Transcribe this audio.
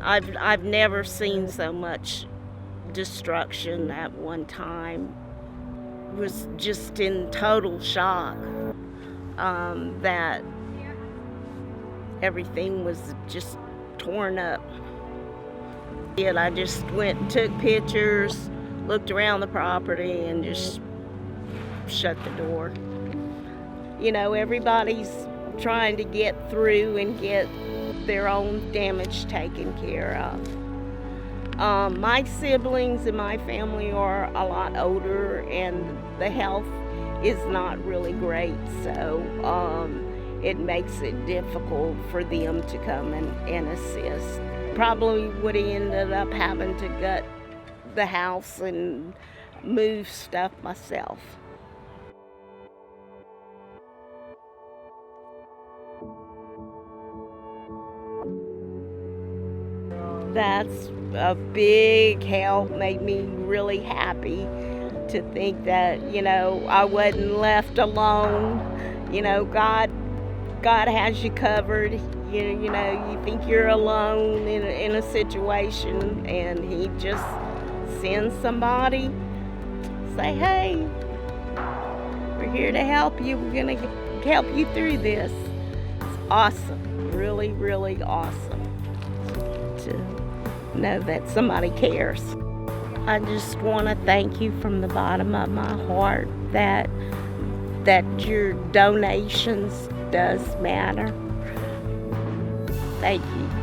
I've never seen so much destruction at one time. Was just in total shock that everything was just torn up. And I just went and took pictures, looked around the property, and just shut the door. You know, everybody's trying to get through and get their own damage taken care of. My siblings and my family are a lot older, and the health is not really great, so it makes it difficult for them to come and assist. Probably would have ended up having to gut the house and move stuff myself. That's a big help, made me really happy to think that, you know, I wasn't left alone. You know, God has you covered. You know, you think you're alone in a situation, and He just sends somebody, say, hey, we're here to help you. We're going to help you through this. It's awesome, really, really awesome to know that somebody cares. I just want to thank you from the bottom of my heart that your donations does matter. Thank you.